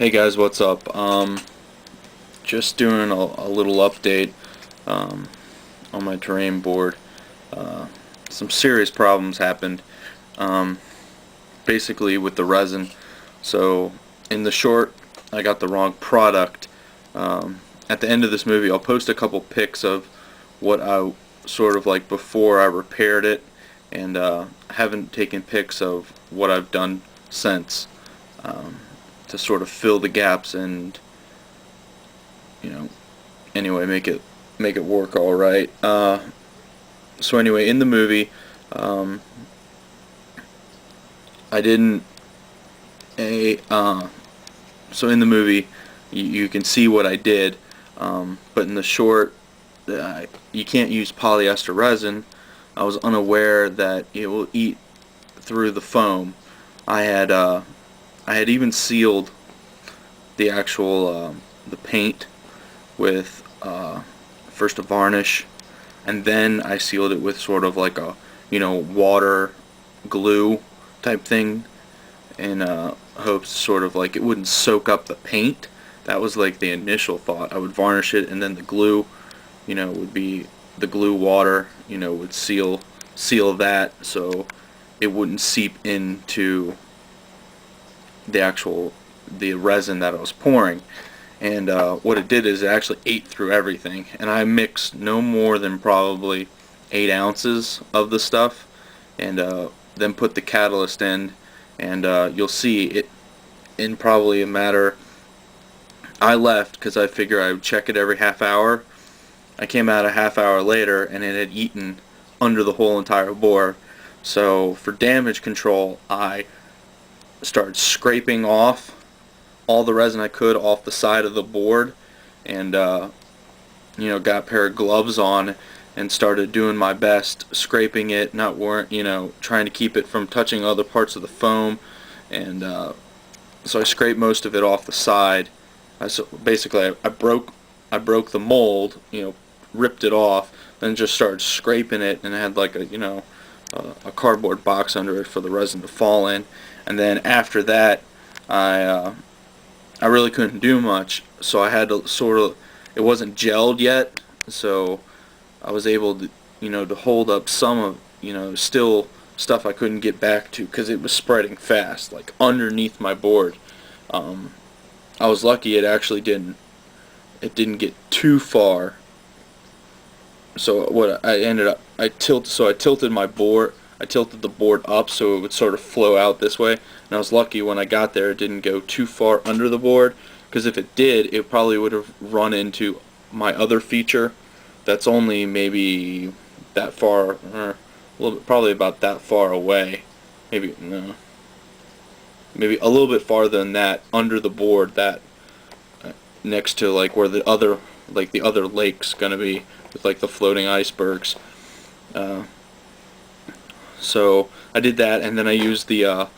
Hey guys, what's up? Just doing a little update on my terrain board. Uh, some serious problems happened, um, basically with the resin. So in the short, I got the wrong product. At the end of this movie, I'll post a couple pics of what I sort of like before I repaired it, and I haven't taken pics of what I've done since, to sort of fill the gaps and you know anyway make it work all right. So anyway, in the movie, um, I didn't a so in the movie you can see what I did, but in the short, you can't use polyester resin. I was unaware that it will eat through the foam. I had uh, I had even sealed the actual the paint with first a varnish, and then I sealed it with sort of like a water glue type thing, in hopes sort of like it wouldn't soak up the paint. That was like the initial thought. I would varnish it, and then the glue, would be the glue water, would seal that, so it wouldn't seep into the resin that I was pouring. And what it did is it actually ate through everything. And I mixed no more than probably 8 ounces of the stuff, and then put the catalyst in, and you'll see it in probably a matter. I left because I figured I would check it every half hour. I came out a half hour later, and it had eaten under the whole entire board. So for damage control, I started scraping off all the resin I could off the side of the board, and got a pair of gloves on and started doing my best scraping it, not trying to keep it from touching other parts of the foam. And so I scraped most of it off the side. So basically I broke the mold, ripped it off, then just started scraping it, and I had like a cardboard box under it for the resin to fall in. And then after that, I really couldn't do much, so I had to sort of, it wasn't gelled yet, so I was able to, to hold up some of, still stuff I couldn't get back to because it was spreading fast, like underneath my board. I was lucky it didn't get too far. So what I ended up, I tilted my board, I tilted the board up so it would sort of flow out this way, and I was lucky when I got there it didn't go too far under the board, because if it did, it probably would have run into my other feature that's only maybe that far, or a little bit, probably about that far away, maybe, no, maybe a little bit farther than that, under the board, that next to like where the other lake's gonna be, with like the floating icebergs. So I did that, and then I used the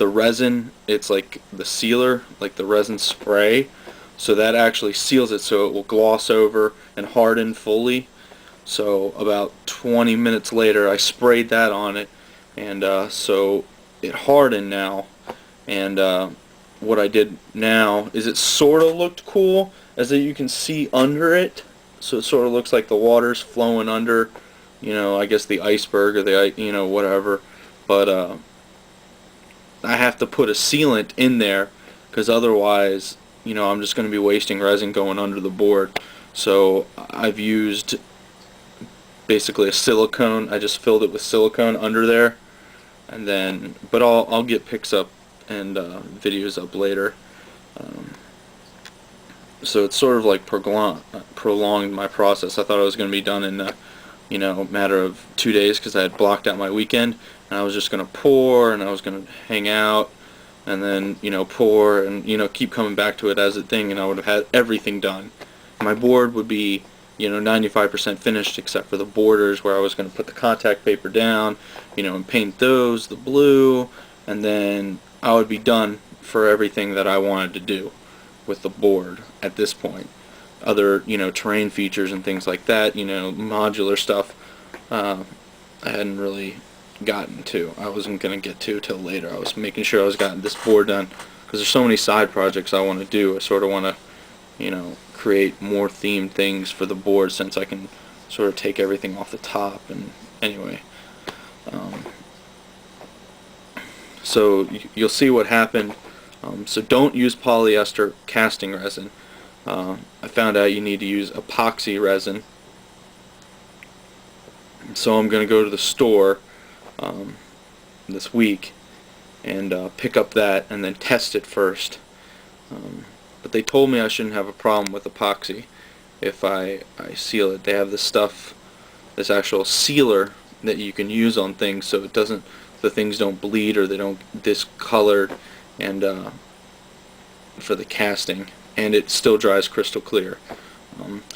resin. It's like the sealer, like the resin spray. So that actually seals it, so it will gloss over and harden fully. So about 20 minutes later, I sprayed that on it, and so it hardened now. And what I did now is it sort of looked cool, as that you can see under it. So it sort of looks like the water's flowing under, I guess the iceberg or the, whatever. But I have to put a sealant in there, because otherwise, I'm just going to be wasting resin going under the board. So I've used basically a silicone. I just filled it with silicone under there, and then, but I'll get pics up and videos up later. So it's sort of like prolonged my process. I thought I was going to be done in a matter of 2 days, because I had blocked out my weekend, and I was just going to pour, and I was going to hang out, and then pour, and keep coming back to it as a thing, and I would have had everything done. My board would be 95% finished, except for the borders where I was going to put the contact paper down, and paint those the blue, and then I would be done for everything that I wanted to do with the board at this point. Other terrain features and things like that, modular stuff, I hadn't really gotten to. I wasn't going to get to till later. I was making sure I was getting this board done because there's so many side projects I want to do. I sort of want to, create more themed things for the board, since I can sort of take everything off the top. And anyway, so you'll see what happened. So don't use polyester casting resin. I found out you need to use epoxy resin. So I'm going to go to the store this week and pick up that and then test it first. But they told me I shouldn't have a problem with epoxy if I seal it. They have this stuff, this actual sealer that you can use on things so it doesn't, the things don't bleed or they don't discolor, and for the casting, and it still dries crystal clear.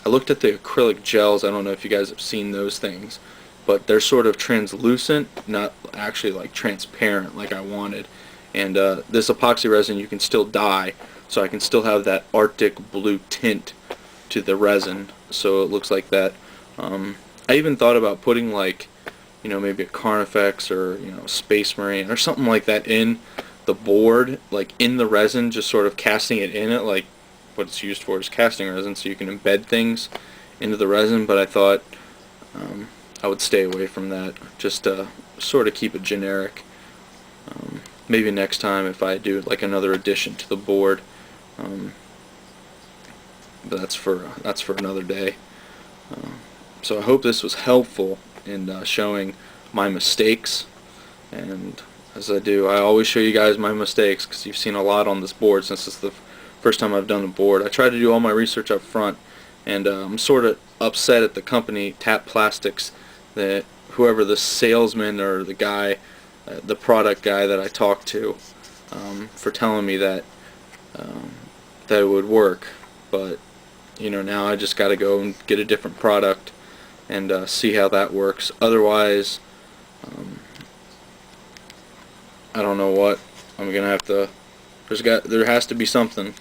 I looked at the acrylic gels. I don't know if you guys have seen those things, but they're sort of translucent, not actually like transparent like I wanted. And this epoxy resin you can still dye, so I can still have that Arctic blue tint to the resin, so it looks like that. I even thought about putting like, maybe a Carnifex or Space Marine or something like that in the board, like in the resin, just sort of casting it in it, like what it's used for is casting resin, so you can embed things into the resin. But I thought I would stay away from that, just to sort of keep it generic. Maybe next time if I do like another addition to the board, but that's for another day. So I hope this was helpful in showing my mistakes, and as I do, I always show you guys my mistakes because you've seen a lot on this board since it's the first time I've done the board. I try to do all my research up front, and I'm sort of upset at the company Tap Plastics, that whoever the salesman or the guy, the product guy that I talked to, for telling me that that it would work. But now I just got to go and get a different product and see how that works. Otherwise, I don't know what I'm gonna have to. There has to be something,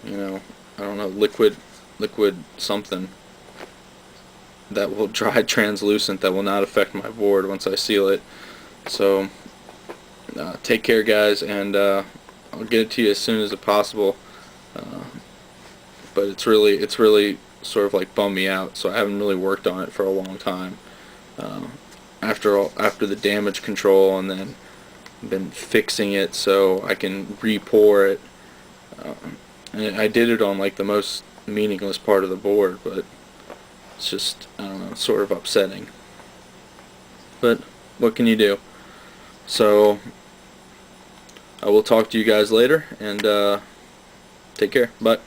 I don't know, liquid something that will dry translucent that will not affect my board once I seal it. So take care, guys, and I'll get it to you as soon as possible. But it's really sort of like bummed me out, so I haven't really worked on it for a long time. After the damage control, and then been fixing it so I can re-pour it. And I did it on like the most meaningless part of the board, but it's just, I don't know, sort of upsetting. But what can you do? So I will talk to you guys later, and take care. Bye.